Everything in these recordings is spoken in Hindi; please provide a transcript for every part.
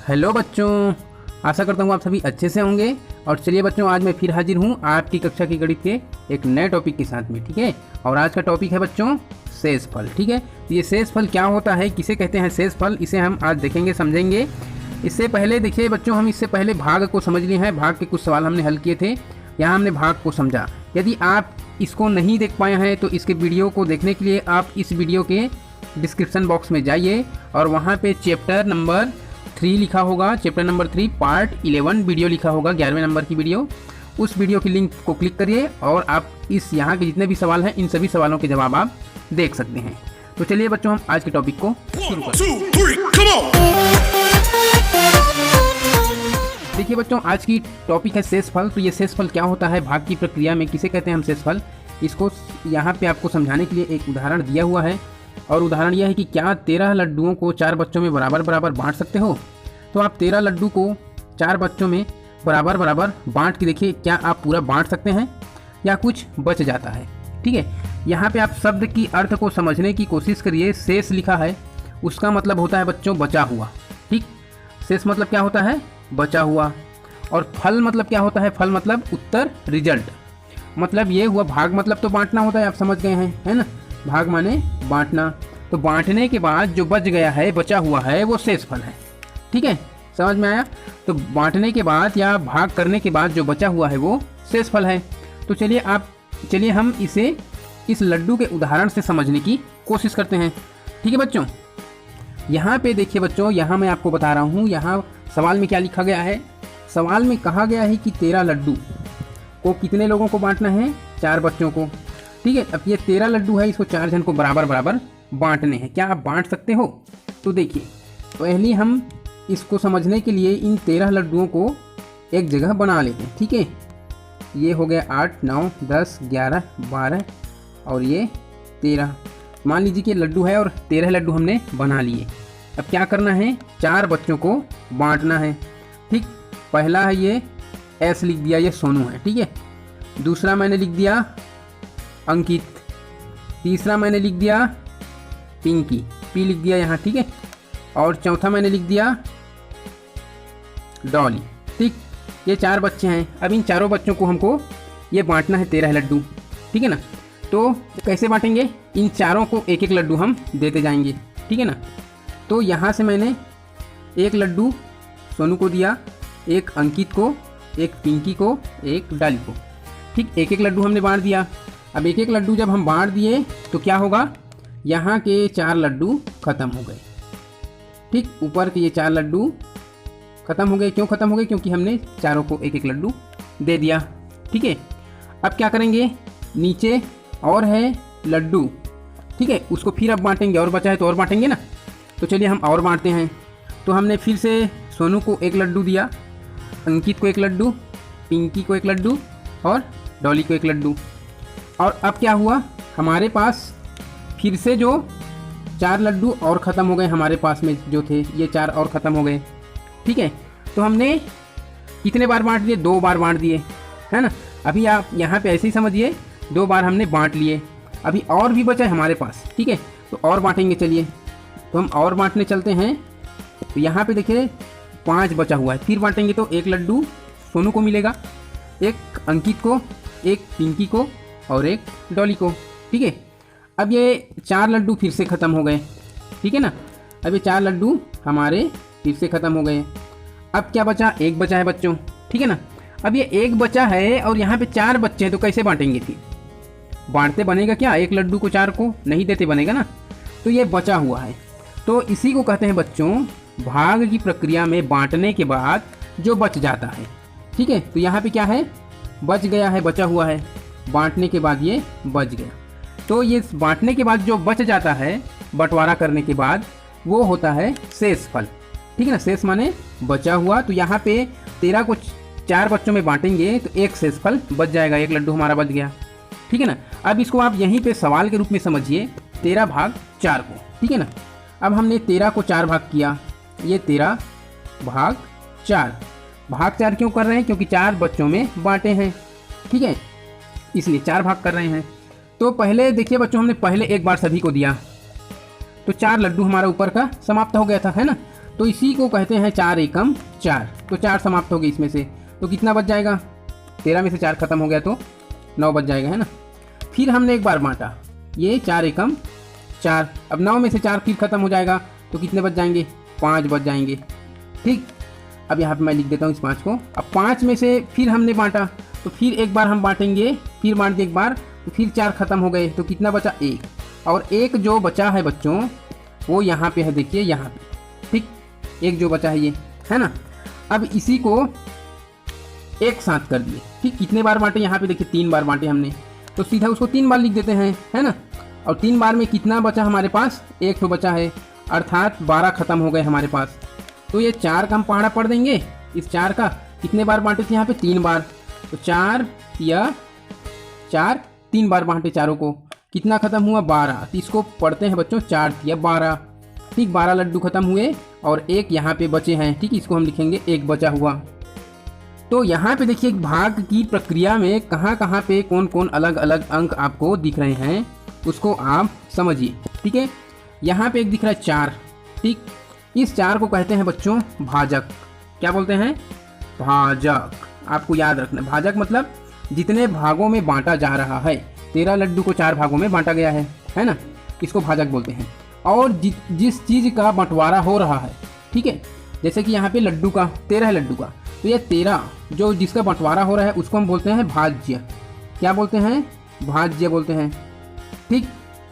हेलो बच्चों, आशा करता हूँ आप सभी अच्छे से होंगे। और चलिए बच्चों, आज मैं फिर हाजिर हूँ आपकी कक्षा की गणित के एक नए टॉपिक के साथ में। ठीक है, और आज का टॉपिक है बच्चों शेषफल। ठीक है, तो ये शेषफल क्या होता है, किसे कहते हैं शेषफल, इसे हम आज देखेंगे समझेंगे। इससे पहले देखिए बच्चों, हम इससे पहले भाग को समझ लिए हैं। भाग के कुछ सवाल हमने हल किए थे, यहाँ हमने भाग को समझा। यदि आप इसको नहीं देख पाए हैं तो इसके वीडियो को देखने के लिए आप इस वीडियो के डिस्क्रिप्शन बॉक्स में जाइए और वहाँ पे चैप्टर नंबर 3 लिखा होगा, चैप्टर नंबर 3 पार्ट 11 वीडियो लिखा होगा, 11वें नंबर की वीडियो। उस वीडियो की लिंक को क्लिक करिए और आप इस यहाँ के जितने भी सवाल हैं इन सभी सवालों के जवाब आप देख सकते हैं। तो चलिए बच्चों, हम आज के टॉपिक को शुरू करते हैं। देखिए बच्चों, आज की टॉपिक है शेषफल। तो ये शेषफल क्या होता है, भाग की प्रक्रिया में किसे कहते हैं हम शेषफल, इसको यहाँ पे आपको समझाने के लिए एक उदाहरण दिया हुआ है। और उदाहरण यह है कि क्या 13 लड्डुओं को 4 बच्चों में बराबर बराबर बांट सकते हो। तो आप 13 लड्डू को 4 बच्चों में बराबर बराबर बांट के देखिए, क्या आप पूरा बांट सकते हैं या कुछ बच जाता है। ठीक है, यहाँ पे आप शब्द की अर्थ को समझने की कोशिश करिए। शेष लिखा है, उसका मतलब होता है बच्चों बचा हुआ। ठीक, शेष मतलब क्या होता है, बचा हुआ। और फल मतलब क्या होता है, फल मतलब उत्तर, रिजल्ट। मतलब ये हुआ, भाग मतलब तो बांटना होता है, आप समझ गए हैं, है ना। भाग माने बांटना। तो बांटने के बाद जो बच गया है, बचा हुआ है, वो शेषफल है। ठीक है, समझ में आया। तो बांटने के बाद या भाग करने के बाद जो बचा हुआ है वो शेषफल है। तो चलिए हम इसे इस लड्डू के उदाहरण से समझने की कोशिश करते हैं। ठीक है बच्चों, यहाँ पे देखिए बच्चों, यहाँ मैं आपको बता रहा हूँ, यहाँ सवाल में क्या लिखा गया है। सवाल में कहा गया है कि 13 लड्डू को कितने लोगों को बांटना है, 4 बच्चों को। ठीक है, अब ये 13 लड्डू है, इसको 4 जन को बराबर बराबर बांटने हैं। क्या आप बांट सकते हो। तो देखिए, पहले हम इसको समझने के लिए इन 13 लड्डुओं को एक जगह बना लेते हैं। ठीक है, ये हो गया 8, 9, 10, 11, 12 और ये 13। मान लीजिए कि लड्डू है और 13 लड्डू हमने बना लिए। अब क्या करना है, 4 बच्चों को बांटना है। ठीक, पहला है ये एस लिख दिया, ये सोनू है। ठीक है, दूसरा मैंने लिख दिया अंकित, तीसरा मैंने लिख दिया पिंकी, पी लिख दिया यहाँ। ठीक है, और चौथा मैंने लिख दिया डॉली। ठीक, ये 4 बच्चे हैं। अब इन चारों बच्चों को हमको ये बांटना है 13 लड्डू। ठीक है ना। तो कैसे बांटेंगे, इन चारों को एक एक लड्डू हम देते जाएंगे। ठीक है ना। तो यहाँ से मैंने एक लड्डू सोनू को दिया, एक अंकित को, एक पिंकी को, एक डॉली को। ठीक, एक एक लड्डू हमने बांट दिया। अब एक एक लड्डू जब हम बांट दिए तो क्या होगा, यहाँ के 4 लड्डू ख़त्म हो गए। ठीक, ऊपर के ये 4 लड्डू ख़त्म हो गए। क्यों ख़त्म हो गए, क्योंकि हमने चारों को एक एक लड्डू दे दिया। ठीक है, अब क्या करेंगे, नीचे और है लड्डू। ठीक है, उसको फिर अब बांटेंगे, और बचा है तो और बांटेंगे ना। तो चलिए हम और बांटते हैं। तो हमने फिर से सोनू को एक लड्डू दिया, अंकित को एक लड्डू, पिंकी को एक लड्डू और डॉली को एक लड्डू। और अब क्या हुआ, हमारे पास फिर से जो 4 लड्डू और ख़त्म हो गए, हमारे पास में जो थे ये 4 और ख़त्म हो गए। ठीक है, तो हमने कितने बार बांट दिए, 2 बार बांट दिए, है ना। अभी आप यहाँ पे ऐसे ही समझिए, 2 बार हमने बांट लिए। अभी और भी बचा है हमारे पास। ठीक है, तो और बांटेंगे। चलिए, तो हम और बांटने चलते हैं। तो यहाँ पे देखिए 5 बचा हुआ है, फिर बांटेंगे तो एक लड्डू सोनू को मिलेगा, एक अंकित को, एक पिंकी को और एक डॉली को। ठीक है, अब ये 4 लड्डू फिर से ख़त्म हो गए। ठीक है ना, अब ये 4 लड्डू हमारे फिर से ख़त्म हो गए। अब क्या बचा, एक बचा है बच्चों। ठीक है ना, अब ये एक बचा है और यहाँ पे 4 बच्चे हैं, तो कैसे बांटेंगे, फिर बांटते बनेगा क्या, एक लड्डू को 4 को नहीं देते बनेगा ना। तो ये बचा हुआ है, तो इसी को कहते हैं बच्चों भाग की प्रक्रिया में बांटने के बाद जो बच जाता है। ठीक है, तो यहाँ पे क्या है, बच गया है, बचा हुआ है, बांटने के बाद ये बच गया। तो ये बांटने के बाद जो बच जाता है, बंटवारा करने के बाद, वो होता है शेषफल। ठीक है ना, शेष माने बचा हुआ। तो यहाँ पे 13 को 4 बच्चों में बांटेंगे तो एक शेषफल बच जाएगा, एक लड्डू हमारा बच गया। ठीक है ना। अब इसको आप यहीं पे सवाल के रूप में समझिए, 13 भाग 4 को। ठीक है ना, अब हमने 13 को 4 भाग किया, ये 13 भाग 4। भाग 4 क्यों कर रहे हैं, क्योंकि 4 बच्चों में बांटे हैं। ठीक है, इसलिए 4 भाग कर रहे हैं। तो पहले देखिए बच्चों, हमने पहले एक बार सभी को दिया तो 4 लड्डू हमारा ऊपर का समाप्त हो गया था, है ना। तो इसी को कहते हैं 4 एकम 4। तो 4 समाप्त हो गए इसमें से, तो कितना बच जाएगा? 13 में से 4 खत्म हो गया तो 9 बच जाएगा, है ना। फिर हमने एक बार बांटा, ये 4 एकम 4। अब 9 में से 4 फिर खत्म हो जाएगा तो कितने बच जाएंगे? 5 बच जाएंगे। ठीक, अब यहाँ पे मैं लिख देता हूँ इस 5 को। अब 5 में से फिर हमने बांटा, तो फिर एक बार हम बांटेंगे, फिर बांट के एक बार, तो फिर 4 खत्म हो गए तो कितना बचा? 1। और एक जो बचा है बच्चों वो यहाँ पे है, देखिए यहाँ पे। ठीक, एक जो बचा है ये, है ना। अब इसी को एक साथ कर दिए। ठीक, कितने बार बांटे? यहाँ पे देखिए 3 बार बांटे हमने, तो सीधा उसको 3 बार लिख देते हैं, है ना। और 3 बार में कितना बचा हमारे पास? 1 तो बचा है, अर्थात 12 खत्म हो गए हमारे पास। तो ये 4 का हम पहाड़ा पढ़ देंगे। इस 4 का कितने बार बांटे थे? यहाँ पे 3 बार, तो 4 या 4 3 बार बांटे चारों को, कितना खत्म हुआ? 12। तो इसको पढ़ते हैं बच्चों 4 या 12। ठीक, 12 लड्डू खत्म हुए और एक यहाँ पे बचे हैं। ठीक, इसको हम लिखेंगे 1 बचा हुआ। तो यहाँ पे देखिए भाग की प्रक्रिया में कहाँ कहाँ पे कौन कौन अलग अलग अंक आपको दिख रहे हैं उसको आप समझिए। ठीक है, यहाँ पे एक दिख रहा है 4। ठीक, इस 4 को कहते हैं बच्चों भाजक। क्या बोलते हैं? भाजक। आपको याद रखना, भाजक मतलब जितने भागों में बांटा जा रहा है। 13 लड्डू को 4 भागों में बांटा गया है ना, इसको भाजक बोलते हैं। और जिस चीज़ का बंटवारा हो रहा है, ठीक है, जैसे कि यहाँ पे लड्डू का 13 है लड्डू का, तो ये 13 जो जिसका बंटवारा हो रहा है उसको हम बोलते हैं भाज्य। क्या बोलते हैं? भाज्य बोलते हैं। ठीक,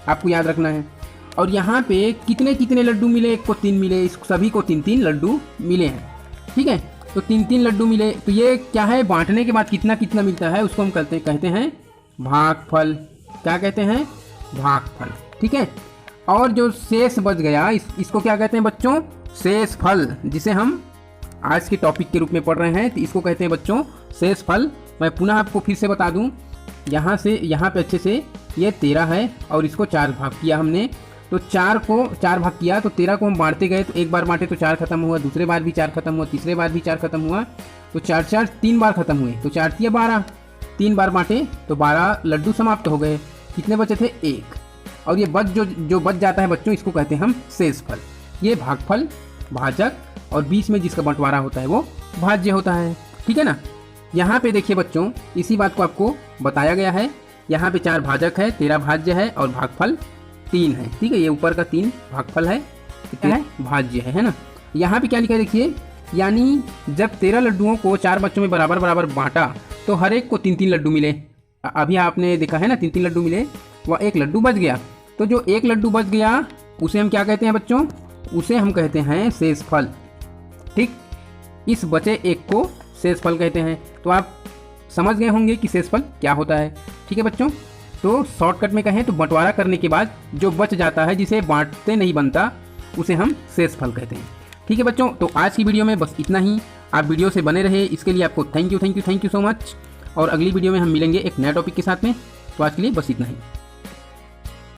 आपको याद रखना है। और यहाँ पे कितने कितने लड्डू मिले? एक को 3 मिले, इस सभी को 3-3 लड्डू मिले हैं। ठीक है, तो 3-3 लड्डू मिले, तो ये क्या है? बांटने के बाद कितना कितना मिलता है उसको हम कहते हैं भागफल। क्या कहते हैं? भागफल। ठीक है, और जो शेष बच गया इसको क्या कहते हैं बच्चों? शेष फल, जिसे हम आज के टॉपिक के रूप में पढ़ रहे हैं, तो इसको कहते हैं बच्चों शेष फल। मैं पुनः आपको फिर से बता दूं, यहाँ से यहाँ पे अच्छे से, ये 13 है और इसको 4 भाग किया हमने, तो 4 को 4 भाग किया, तो 13 को हम बांटते गए, तो एक बार बांटे तो 4 खत्म हुआ, दूसरे बार भी 4 खत्म हुआ, तीसरे बार भी 4 खत्म हुआ, तो 4 3 बार खत्म हुए, तो 4 या 12, 3 बार बांटे तो 12 लड्डू समाप्त हो गए। कितने बचे थे? 1। और ये जो बच जाता है बच्चों, इसको कहते हैं हम शेष फल। ये भागफल, भाजक, और बीच में जिसका बंटवारा होता है वो भाज्य होता है। ठीक है ना। यहाँ पे देखिए बच्चों, इसी बात को आपको बताया गया है। यहाँ पे 4 भाजक है, 13 भाज्य है और भागफल 3 है। ठीक है, ये ऊपर का 3 भागफल है, क्या है? भाज्य है ना। यहाँ पे क्या लिखा है देखिए, यानी जब 13 लड्डुओं को 4 बच्चों में बराबर बराबर बांटा तो हर एक को 3-3 लड्डू मिले। अभी आपने देखा है ना, 3-3 लड्डू मिले, वह 1 लड्डू बच गया। तो जो 1 लड्डू बच गया उसे हम क्या कहते हैं बच्चों? उसे हम कहते हैं शेष फल। ठीक, इस बचे 1 को शेष फल कहते हैं। तो आप समझ गए होंगे कि शेष फल क्या होता है। ठीक है बच्चों, तो शॉर्टकट में कहें तो बंटवारा करने के बाद जो बच जाता है, जिसे बांटते नहीं बनता, उसे हम शेष फल कहते हैं। ठीक है बच्चों, तो आज की वीडियो में बस इतना ही। आप वीडियो से बने रहे, इसके लिए आपको थैंक यू सो मच। और अगली वीडियो में हम मिलेंगे एक नया टॉपिक के साथ में। तो आज के लिए बस इतना ही।